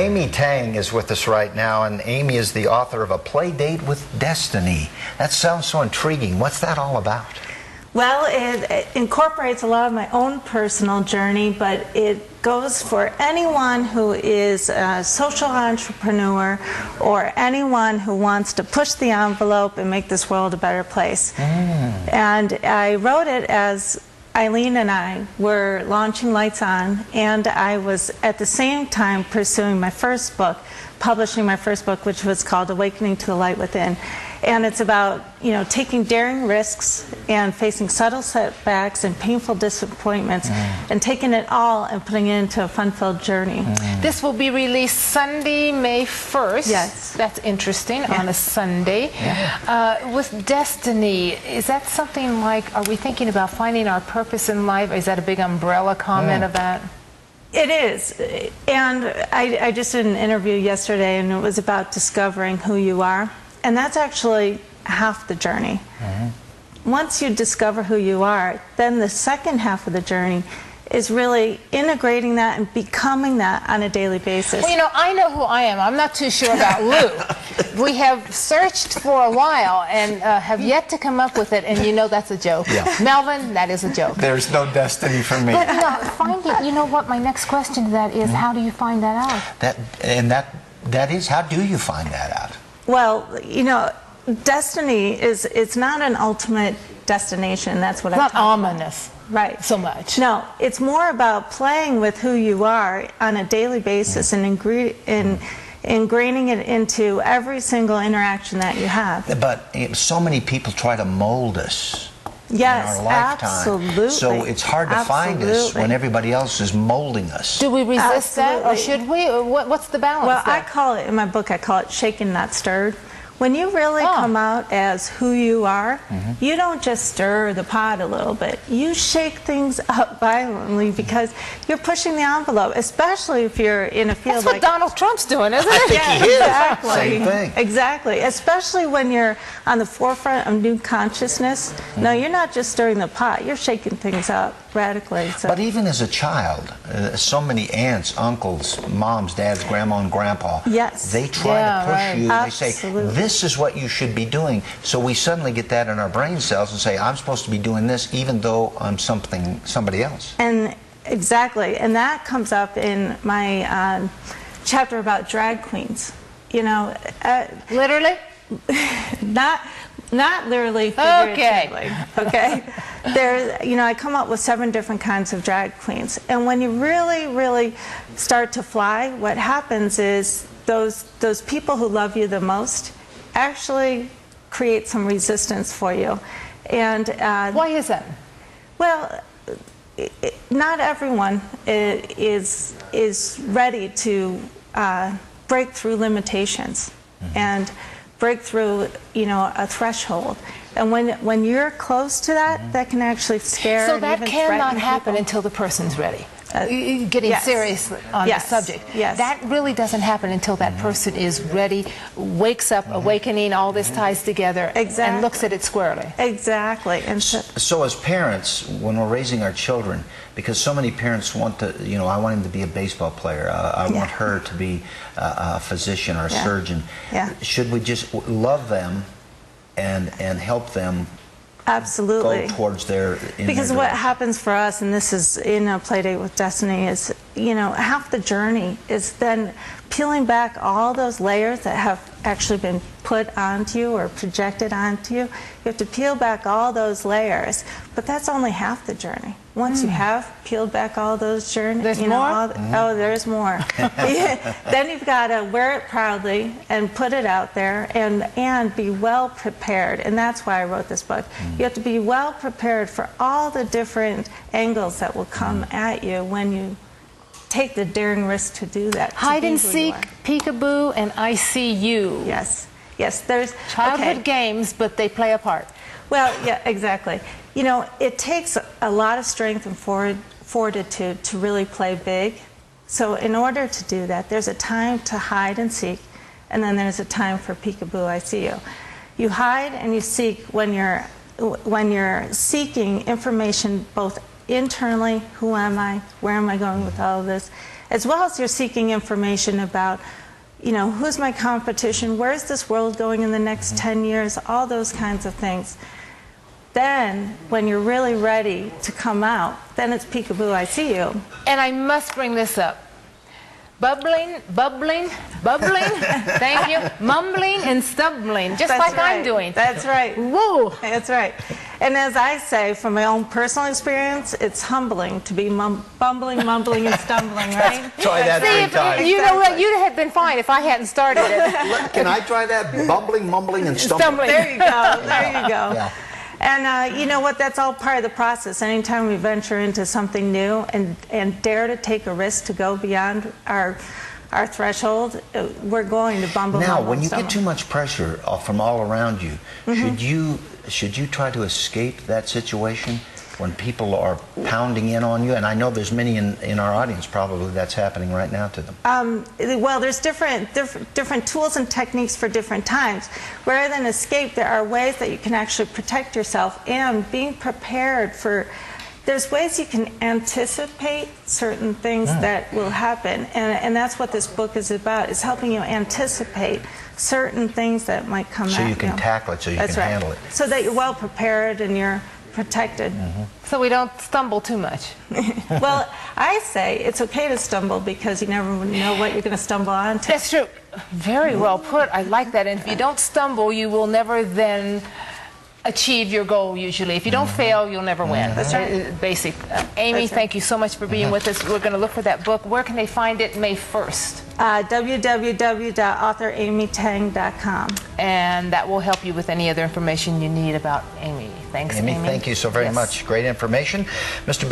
Amy Tang is with us right now, and Amy is the author of A Playdate with Destiny. That sounds so intriguing. What's that all about? Well, it incorporates a lot of my own personal journey, but it goes for anyone who is a social entrepreneur or anyone who wants to push the envelope and make this world a better place. And I wrote it as Eileen and I were launching Lights On, and I was at the same time pursuing my first book, publishing my first book, which was called Awakening to the Light Within. And it's about, taking daring risks and facing subtle setbacks and painful disappointments and taking it all and putting it into a fun-filled journey. This will be released Sunday, May 1st. Yes. That's interesting, on a Sunday. With Destiny, is that something like, are we thinking about finding our purpose in life? Is that a big umbrella comment of that? It is. And I just did an interview yesterday, and it was about discovering who you are. And that's actually half the journey. Once you discover who you are, then the second half of the journey is really integrating that and becoming that on a daily basis. Well, I know who I am. I'm not too sure about Lou. We have searched for a while and have yet to come up with it, and that's a joke. Melvin, that is a joke. There's no destiny for me. But finding, what my next question to that is, how do you find that out? That is, how do you find that out? Well, destiny it's not an ultimate destination. That's what it's I'm not ominous, right? So much. No, it's more about playing with who you are on a daily basis and ingraining it into every single interaction that you have. But so many people try to mold us. Yes, in our lifetime. absolutely. So it's hard to find us when everybody else is molding us. Do we resist that, or should we? Or what's the balance? Well, there? I call it, in my book, I call it shaken, not stirred. When you really come out as who you are, you don't just stir the pot a little bit. You shake things up violently because you're pushing the envelope, especially if you're in a field That's like... what Donald Trump's doing, isn't it? I think he is. Exactly. Same thing. Exactly. Especially when you're on the forefront of new consciousness. No, you're not just stirring the pot. You're shaking things up radically. So. But even as a child, so many aunts, uncles, moms, dads, grandma, and grandpa, they try to push you. Absolutely. They say, this is what you should be doing. So we suddenly get that in our brain cells and say, I'm supposed to be doing this even though I'm somebody else. And exactly. And that comes up in my chapter about drag queens. Literally? Not literally, figuratively. Okay. I come up with 7 different kinds of drag queens. And when you really, really start to fly, what happens is those people who love you the most actually create some resistance for you. And why is that? Well, not everyone is ready to break through limitations and break through, a threshold. And when you're close to that, that can actually scare. So that and even cannot happen people. until the person's ready. Getting serious on the subject. That really doesn't happen until that person is ready, wakes up, awakening, all this ties together, and looks at it squarely. Exactly. And so as parents, when we're raising our children, because so many parents want to, I want him to be a baseball player, I want her to be a physician or a surgeon. Should we just love them and help them absolutely go towards their because what happens for us, and this is in A Playdate with Destiny, is half the journey is then peeling back all those layers that have actually been put onto you or projected onto you. You have to peel back all those layers, but that's only half the journey. Once you have peeled back all those journeys, there's more? There's more. Then you've got to wear it proudly and put it out there and be well prepared. And that's why I wrote this book. You have to be well prepared for all the different angles that will come at you when you take the daring risk to do that. Hide and seek, peekaboo, and I see you. Yes. There's childhood games, but they play a part. Well, yeah, exactly. It takes a lot of strength and fortitude to really play big. So in order to do that, there's a time to hide and seek, and then there's a time for peekaboo, I see you. You hide and you seek when you're seeking information both internally, who am I, where am I going with all of this, as well as you're seeking information about, you know, who's my competition, where's this world going in the next 10 years, all those kinds of things. Then, when you're really ready to come out, then it's peekaboo, I see you. And I must bring this up. Bubbling, bubbling, bubbling, thank you, mumbling and stumbling, just That's like right. I'm doing. That's right. Woo! That's right. And as I say, from my own personal experience, it's humbling to be bumbling, mumbling, and stumbling, right? Try that See, every time. You know what? You'd have been fine if I hadn't started it. Can I try that? Bumbling, mumbling, and stumbling. There you go. There you go. Yeah. And you know what? That's all part of the process. Anytime we venture into something new and dare to take a risk to go beyond our threshold, we're going to bumble. Now, when you get too much pressure from all around you, should you try to escape that situation when people are pounding in on you? And I know there's many in our audience probably that's happening right now to them. Well, there's different tools and techniques for different times. Rather than escape, there are ways that you can actually protect yourself, and being prepared for. There's ways you can anticipate certain things that will happen, and that's what this book is about. It's helping you anticipate certain things that might come so at you can tackle it, so you can handle it. So that you're well prepared and you're protected. So we don't stumble too much. Well, I say it's okay to stumble because you never know what you're going to stumble onto. That's true. Very well put. I like that. And if you don't stumble, you will never then achieve your goal usually. If you don't fail, you'll never win. That's right. Basic. Amy, thank you so much for being with us. We're going to look for that book. Where can they find it May 1st? www.authoramytang.com. And that will help you with any other information you need about Amy. Thanks, Amy. Thank you so very much. Great information. Mr. Bill